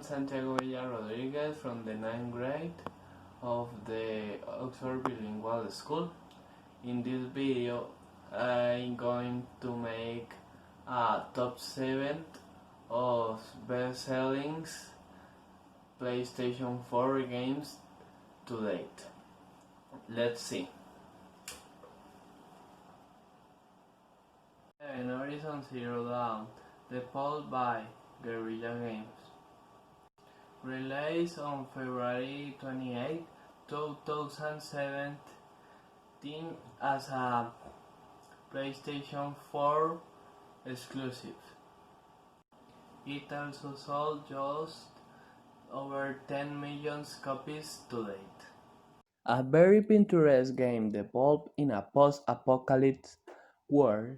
Santiago Rodríguez from the 9th grade of the Oxford Bilingual School. In this video, I'm going to make a top 7 of best-selling PlayStation 4 games to date. Let's see. Horizon Zero Dawn, developed by Guerrilla Games. Released on February 28, 2017 as a PlayStation 4 exclusive. It also sold just over 10 million copies to date. A very picturesque game developed in a post-apocalyptic world.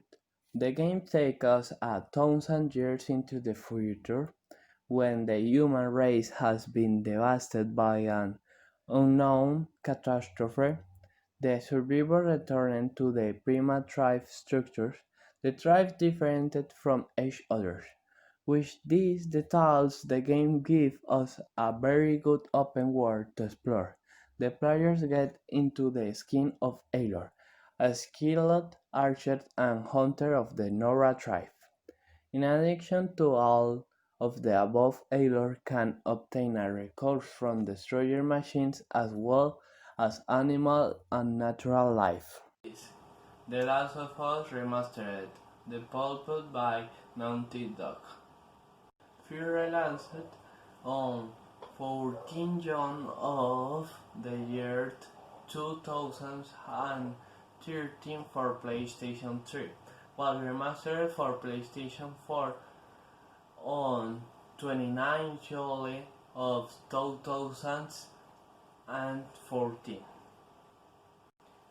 The game takes us 1,000 years into the future, when the human race has been devastated by an unknown catastrophe. The survivors return to the primitive tribe structures. The tribes different from each other. With these details, the game gives us a very good open world to explore. The players get into the skin of Eilor, a skilled archer and hunter of the Nora tribe. In addition to all of the above, Eilor can obtain a resource from destroyer machines as well as animal and natural life. The Last of Us Remastered, developed by Naughty Dog. Released on 14 June of the year 2013 for PlayStation 3, was remastered for PlayStation 4 on 29 July of 2014.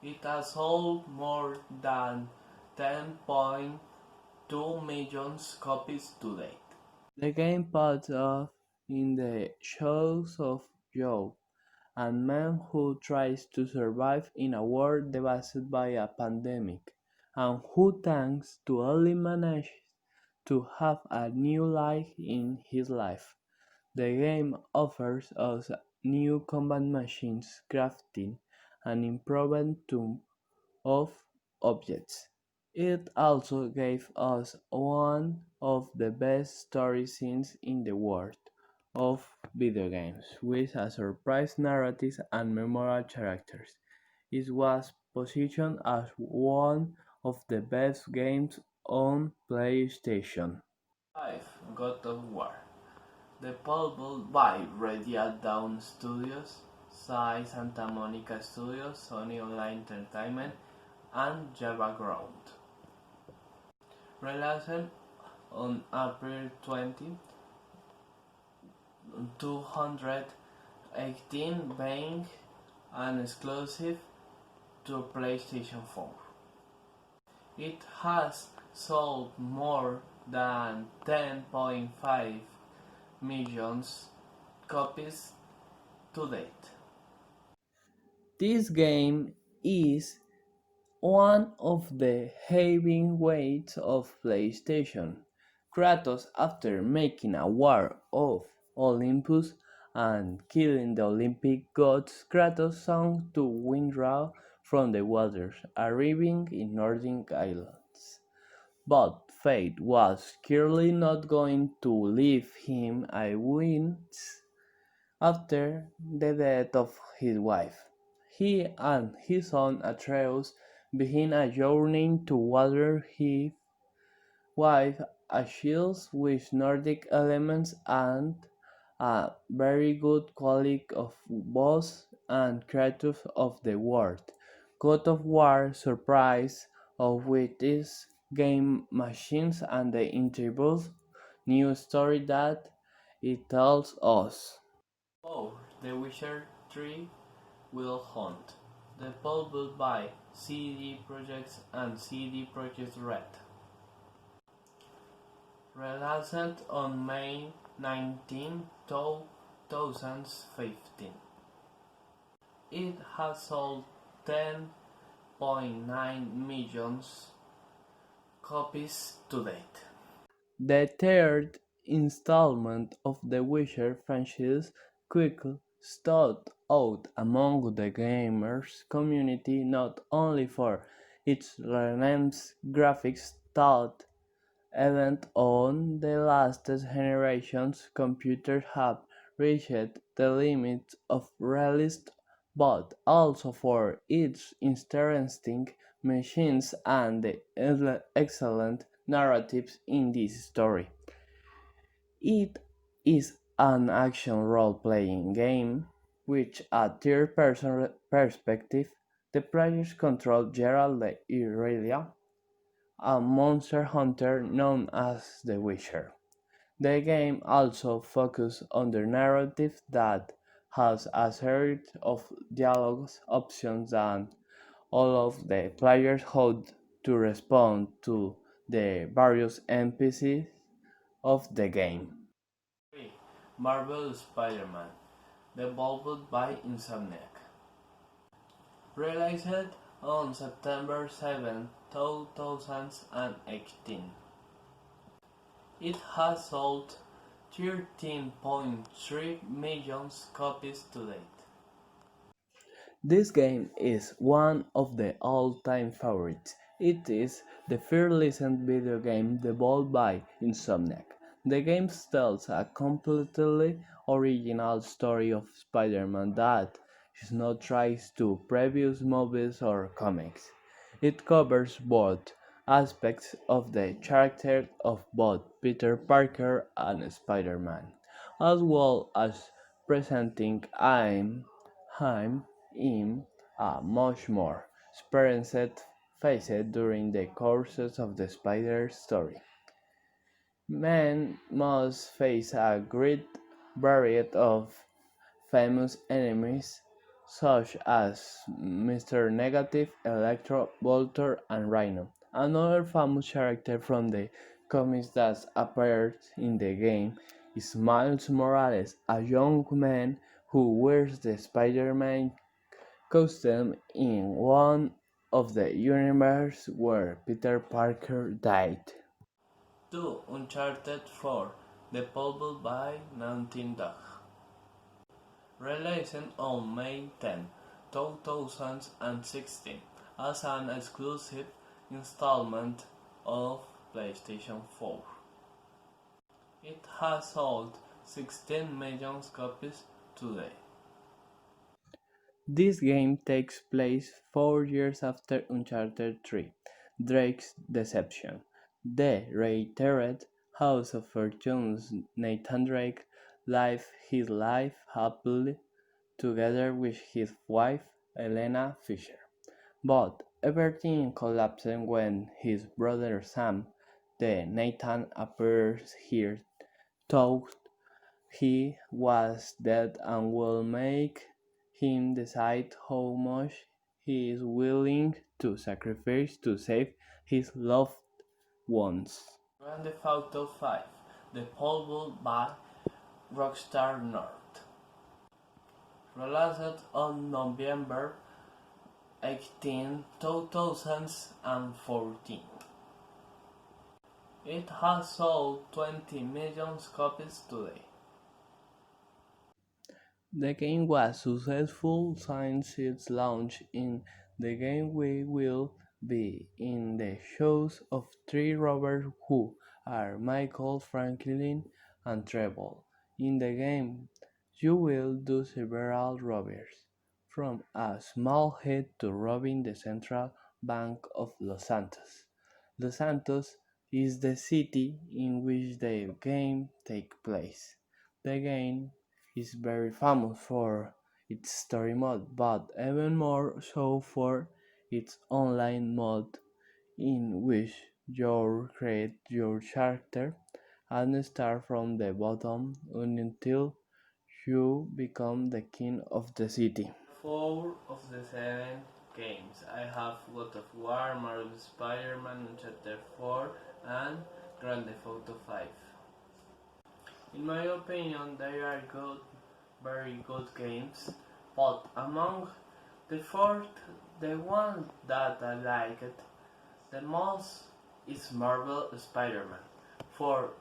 It has sold more than 10.2 million copies to date. The game puts off in the shoes of Joe, a man who tries to survive in a world devastated by a pandemic, and who thanks to only manages to have a new life in his life. The game offers us new combat machines, crafting, and improvement of objects. It also gave us one of the best story scenes in the world of video games, with a surprise narrative and memorable characters. It was positioned as one of the best games on PlayStation 5. God of War, developed by Red Dawn Studios, Santa Monica Studios, Sony Online Entertainment, and Java Ground. Released on April 20, 2018, being an exclusive to PlayStation 4. It has sold more than 10.5 million copies to date. This game is one of the heavyweights of PlayStation. Kratos, after making a war of Olympus and killing the Olympic gods, Kratos sought to withdraw from the waters, arriving in Nordic islands. But fate was clearly not going to leave him alone after the death of his wife. He and his son Atreus begin a journey to water his wife, a shield with Nordic elements and a very good quality of boss and creators of the world. God of War surprise of with its game machines and the incredible new story that it tells us. Oh, The Witcher 3 Will Hunt, developed by CD Projekt and CD Projekt Red. Released on May 19, 2015. It has sold 10.9 million copies to date. The third installment of the Witcher franchise quickly stood out among the gamers community not only for its relentless graphics but even on the latest generations computers have reached the limits of realism but also for its interesting machines and the excellent narratives in this story. It is an action role-playing game which a third-person perspective the players control Geralt de Irelia, a monster hunter known as the Witcher. The game also focuses on the narrative that has a series of dialogue options and all of the players how to respond to the various NPCs of the game. 3. Marvel Spider-Man, developed by Insomniac. Released on September 7, 2018. It has sold 13.3 million copies to date. This game is one of the all-time favorites. It is the first licensed video game developed by Insomniac. The game tells a completely original story of Spider-Man that is not tied to previous movies or comics. It covers both aspects of the character of both Peter Parker and Spider-Man, as well as presenting him in a much more experienced phase during the courses of the Spider story. Men must face a great variety of famous enemies such as Mr. Negative, Electro, Voltor, and Rhino. Another famous character from the comics that appears in the game is Miles Morales, a young man who wears the Spider-Man costume in one of the universes where Peter Parker died. 2. Uncharted 4, developed by Naughty Dog. Released on May 10, 2016 as an exclusive installment of PlayStation 4. It has sold 16 million copies today. This game takes place 4 years after Uncharted 3, Drake's Deception. The reiterated House of Fortune's Nathan Drake lives his life happily together with his wife, Elena Fisher. But everything collapses when his brother Sam, the Nathan, appears here, thought he was dead and will make him decide how much he is willing to sacrifice to save his loved ones. Grand Theft Auto 5, developed by Rockstar North. Released on November 18, 2014. It has sold 20 million copies today. The game was successful since its launch. In the game we will be in the shoes of three robbers who are Michael, Franklin, and Trevor. In the game you will do several robberies, from a small hit to robbing the Central Bank of Los Santos. Los Santos is the city in which the game takes place. The game is very famous for its story mode, but even more so for its online mode, in which you create your character and start from the bottom until you become the king of the city. 4 of the 7 games I have God of War, Marvel Spider-Man, Uncharted 4, and Grand Theft Auto 5. In my opinion, they are good, very good games, but among the four, the one that I liked the most is Marvel Spider-Man. For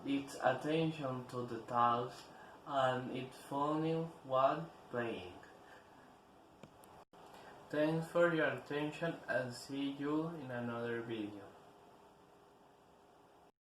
its attention to details, and its fun while playing. Thanks for your attention and see you in another video.